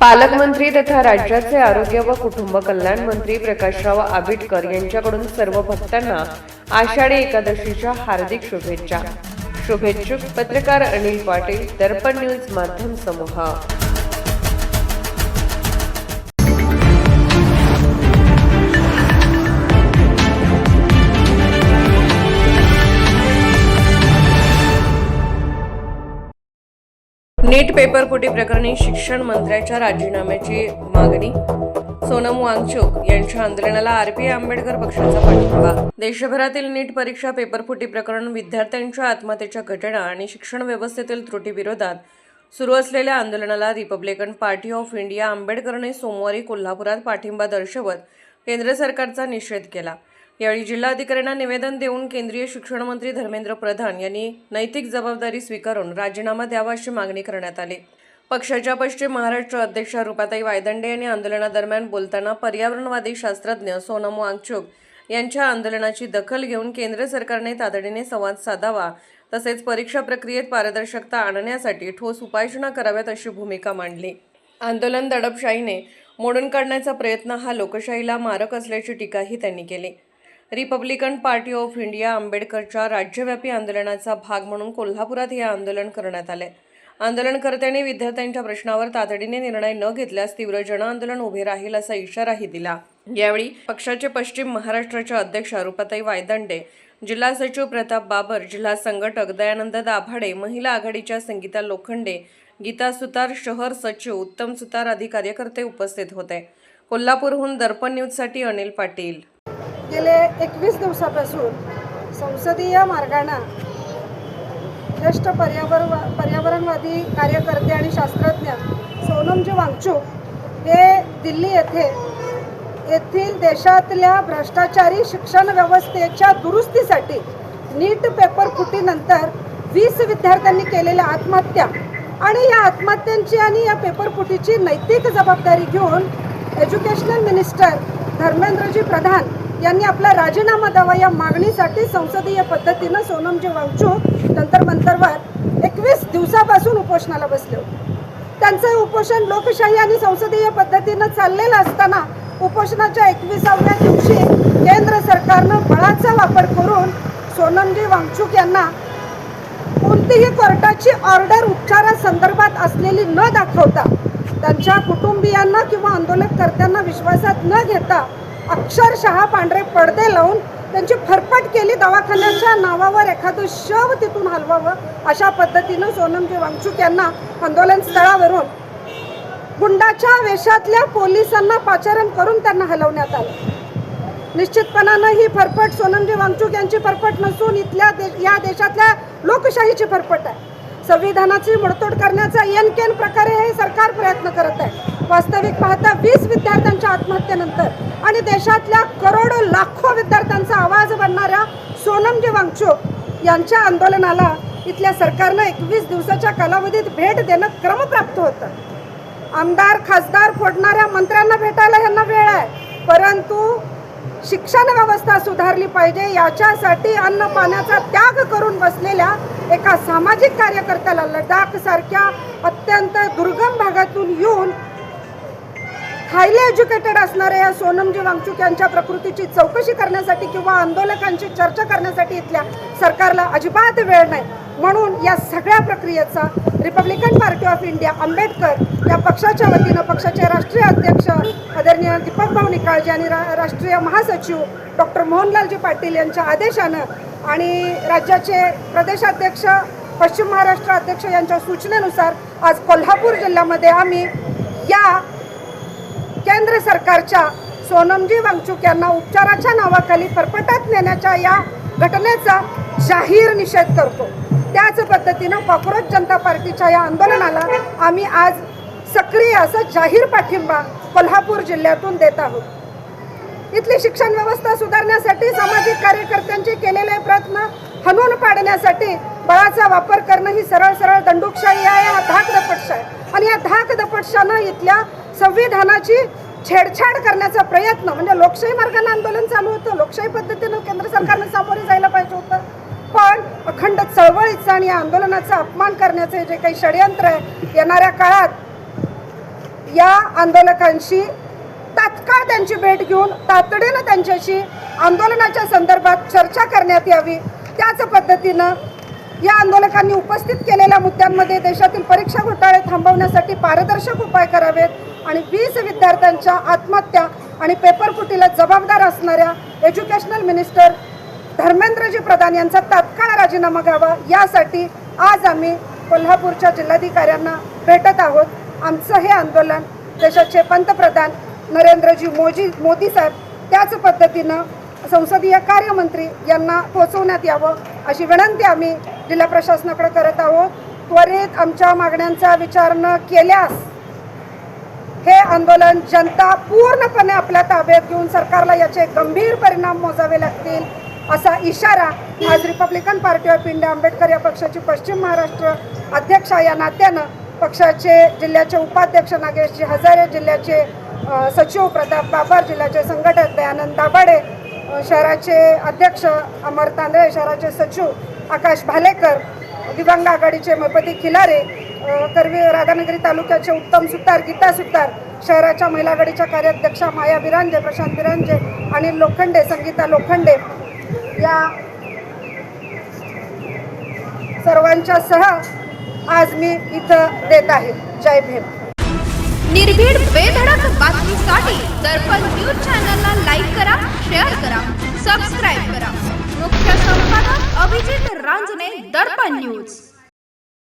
पालकमंत्री तथा राज्याचे आरोग्य व कुटुंब कल्याण मंत्री प्रकाशराव आबिटकर यांच्याकडून सर्व भक्तांना आषाढी एकादशीच्या हार्दिक शुभेच्छा. शुभेच्छुक पत्रकार अनिल पाटील, दर्पण न्यूज माध्यम समूह. नीट पेपरफुटी प्रकरणी शिक्षण मंत्र्याच्या राजीनाम्याची मागणी. सोनम वांगचुक यांच्या आंदोलनाला आरपीआय आंबेडकर पक्षाचा पाठिंबा. देशभरातील नीट परीक्षा पेपरफुटी प्रकरण, विद्यार्थ्यांच्या आत्महत्येच्या घटना आणि शिक्षण व्यवस्थेतील त्रुटीविरोधात सुरू असलेल्या आंदोलनाला रिपब्लिकन पार्टी ऑफ इंडिया आंबेडकरने सोमवारी कोल्हापुरात पाठिंबा दर्शवत केंद्र सरकारचा निषेध केला. यावेळी जिल्हाधिकाऱ्यांना निवेदन देऊन केंद्रीय शिक्षण मंत्री धर्मेंद्र प्रधान यांनी नैतिक जबाबदारी स्वीकारून राजीनामा द्यावा अशी मागणी करण्यात आली. पक्षाच्या पश्चिम महाराष्ट्र अध्यक्षा रुपाताई वायदंडे यांनी आंदोलनादरम्यान बोलताना पर्यावरणवादी शास्त्रज्ञ सोनम वांगचुक यांच्या आंदोलनाची दखल घेऊन केंद्र सरकारने तातडीने संवाद साधावा, तसेच परीक्षा प्रक्रियेत पारदर्शकता आणण्यासाठी ठोस उपाययोजना कराव्यात अशी भूमिका मांडली. आंदोलन दडपशाहीने मोडून काढण्याचा प्रयत्न हा लोकशाहीला मारक असल्याची टीकाही त्यांनी केली. रिपब्लिकन पार्टी ऑफ इंडिया आंबेडकरच्या राज्यव्यापी आंदोलनाचा भाग म्हणून कोल्हापुरात हे आंदोलन करण्यात आले. आंदोलनकर्त्यांनी विद्यार्थ्यांच्या प्रश्नावर तातडीने निर्णय न घेतल्यास तीव्र जनआंदोलन उभे राहील असा इशाराही दिला. यावेळी पक्षाचे पश्चिम महाराष्ट्राच्या अध्यक्षा रुपाताई वायदंडे, जिल्हा सचिव प्रताप बाबर, जिल्हा संघटक दयानंद दाभाडे, महिला आघाडीच्या संगीता लोखंडे, गीता सुतार, शहर सचिव उत्तम सुतार आदी कार्यकर्ते उपस्थित होते. कोल्हापूरहून दर्पण न्यूजसाठी अनिल पाटील. गेले 21 दिवसापासून संसदीय मार्गाने ज्येष्ठ पर्यावरणवादी कार्यकर्ते आणि शास्त्रज्ञ सोनमजी वांगचुक हे दिल्ली येथील देशातल्या भ्रष्टाचारी शिक्षण व्यवस्थेच्या दुरुस्तीसाठी नीट पेपर फुटीनंतर 20 विद्यार्थ्यांनी केलेल्या आत्महत्या आणि या आत्महत्यांची आणि या पेपर फुटीची नैतिक जबाबदारी घेऊन एज्युकेशनल मिनिस्टर धर्मेंद्रजी प्रधान यांनी आपला राजीनामा द्यावा या मागणीसाठी संसदीय पद्धतीनं सोनमजी वांगचुक जंतर मंतरवर 21 दिवसापासून उपोषणाला बसले होते. त्यांचं उपोषण लोकशाही आणि संसदीय पद्धतीनं चाललेलं असताना उपोषणाच्या 21व्या दिवशी केंद्र सरकारनं बळाचा वापर करून सोनमजी वांगचुक यांना कोणतीही कोर्टाची ऑर्डर उपचारासंदर्भात असलेली न दाखवता, त्यांच्या कुटुंबियांना किंवा आंदोलनकर्त्यांना विश्वासात न घेता अक्षरशः पांढरे पडदे लावून त्यांची फरफट केली. दवाखान्याच्या नावावर एखादं शव तिथून हलवावं अशा पद्धतीनं सोनमजी वांगचुक यांना आंदोलन स्थळावरून गुंडाच्या वेशातल्या पोलिसांना पाचारण करून त्यांना हलवण्यात आलं. निश्चितपणानं ही फरफट सोनमजी वांगचुक यांची फरफट नसून या देशातल्या लोकशाहीची फरफट आहे. संविधानाची मोडतोड करण्याचा एनकेन प्रकारे हे सरकार प्रयत्न करत आहे. वास्तविक पाहता 20 विद्यार्थ्यांच्या आत्महत्येनंतर आणि देशातल्या करोडो लाखो विद्यार्थ्यांचा आवाज बनणाऱ्या सोनमजी वांगचुक यांच्या आंदोलनाला इथल्या सरकारनं 21 दिवसाच्या कालावधीत भेट देणं क्रमप्राप्त होतं. आमदार खासदार फोडणाऱ्या मंत्र्यांना भेटायला यांना वेळ आहे, परंतु शिक्षण व्यवस्था सुधारली पाहिजे याच्यासाठी अन्न पाण्याचा त्याग करून बसलेल्या एका सामाजिक कार्यकर्त्याला लडाख सारख्या अत्यंत दुर्गम भागातून येऊन हायली एज्युकेटेड असणाऱ्या या सोनमजी वांगचुक यांच्या प्रकृतीची चौकशी करण्यासाठी किंवा आंदोलकांची चर्चा करण्यासाठी इथल्या सरकारला अजिबात वेळ नाही. म्हणून या सगळ्या प्रक्रियेचा Republican party of India Ambedkar या पक्षाच्या वतीनं पक्षाचे राष्ट्रीय अध्यक्ष आदरणीय दीपक भाऊ निकाळजे आणि राष्ट्रीय महासचिव डॉक्टर मोहनलालजी पाटील यांच्या आदेशानं आणि राज्याचे प्रदेशाध्यक्ष पश्चिम महाराष्ट्र अध्यक्ष यांच्या सूचनेनुसार आज कोल्हापूर जिल्ह्यामध्ये आम्ही या केंद्र सरकारच्या सोनमजी वांगचुक यांना उपचाराच्या नावाखाली फरफटात नेण्याच्या या घटनेचा जाहीर निषेध करतो. त्याच पद्धतीनं कॉक्रोच जनता पार्टीच्या या आंदोलनाला आम्ही आज सक्रिय असं जाहीर पाठिंबा कोल्हापूर जिल्ह्यातून देत आहोत. इथली शिक्षण व्यवस्था सुधारण्यासाठी सामाजिक कार्यकर्त्यांचे केलेले प्रयत्न हणून पाडण्यासाठी बळाचा वापर करणं ही सरळ दंडुकशाही आहे, हा धाकदपटशाही आणि या धाकदपटशानं इथल्या संविधानाची छेडछाड करण्याचा प्रयत्न म्हणजे लोकशाही मार्गाने आंदोलन चालू होतं. लोकशाही पद्धतीनं केंद्र सरकारनं सामोरे जायला पाहिजे होतं, पण अखंड चळवळीचा आणि या आंदोलनाचा अपमान करण्याचे जे काही षडयंत्र आहे येणाऱ्या काळात या आंदोलकांशी तात्काळ त्यांची भेट घेऊन तातडीनं त्यांच्याशी आंदोलनाच्या संदर्भात चर्चा करण्यात यावी. त्याच पद्धतीनं या आंदोलकांनी उपस्थित केलेल्या मुद्द्यांमध्ये देशातील परीक्षा घोटाळे थांबवण्यासाठी पारदर्शक उपाय करावेत आणि 20 विद्यार्थ्यांच्या आत्महत्या आणि पेपरफुटीला जबाबदार असणाऱ्या एज्युकेशनल मिनिस्टर धर्मेंद्रजी प्रधान यांचा तात्काळ राजीनामा घ्यावा. यासाठी आज आम्ही कोल्हापूरच्या जिल्हाधिकाऱ्यांना भेटत आहोत. आमचं हे आंदोलन देशाचे पंतप्रधान नरेंद्रजी मोदी साहेब त्याच पद्धतीनं संसदीय कार्यमंत्री यांना पोहोचवण्यात यावं अशी विनंती आम्ही जिल्हा प्रशासनाकडे करत आहोत. त्वरित आमच्या मागण्यांचा विचार न केल्यास हे आंदोलन जनता पूर्णपणे आपल्या ताब्यात घेऊन सरकारला याचे गंभीर परिणाम मोजावे लागतील असा इशारा आज Republican party of India Ambedkar या पक्षाची पश्चिम महाराष्ट्र अध्यक्षा या नात्यानं पक्षाचे जिल्ह्याचे उपाध्यक्ष नागेशजी हजारे, जिल्ह्याचे सचिव प्रताप बाबर, जिल्ह्याचे संघटक दयानंद दाभाडे, शहराचे अध्यक्ष अमर तांदळे, शहराचे सचिव आकाश भालेकर, दिव्यांग आघाडीचे मैपती खिलारे, करवी राधानगरी तालुक्याचे उत्तम सुतार, गीता सुतार, शहराच्या महिला आघाडीच्या कार्याध्यक्षा माया बिरांजे, प्रशांत बिरांजे आणि लोखंडे, संगीता लोखंडे या सर्वांच्या सह आज मी इथं देत आहे. जय भीम. निर्भीड बेधडक बातमीसाठी दर्पण न्यूज चॅनलला लाईक करा, शेअर करा, सबस्क्राईब करा. मुख्य संपादक अभिजित रांजणे, दर्पण न्यूज.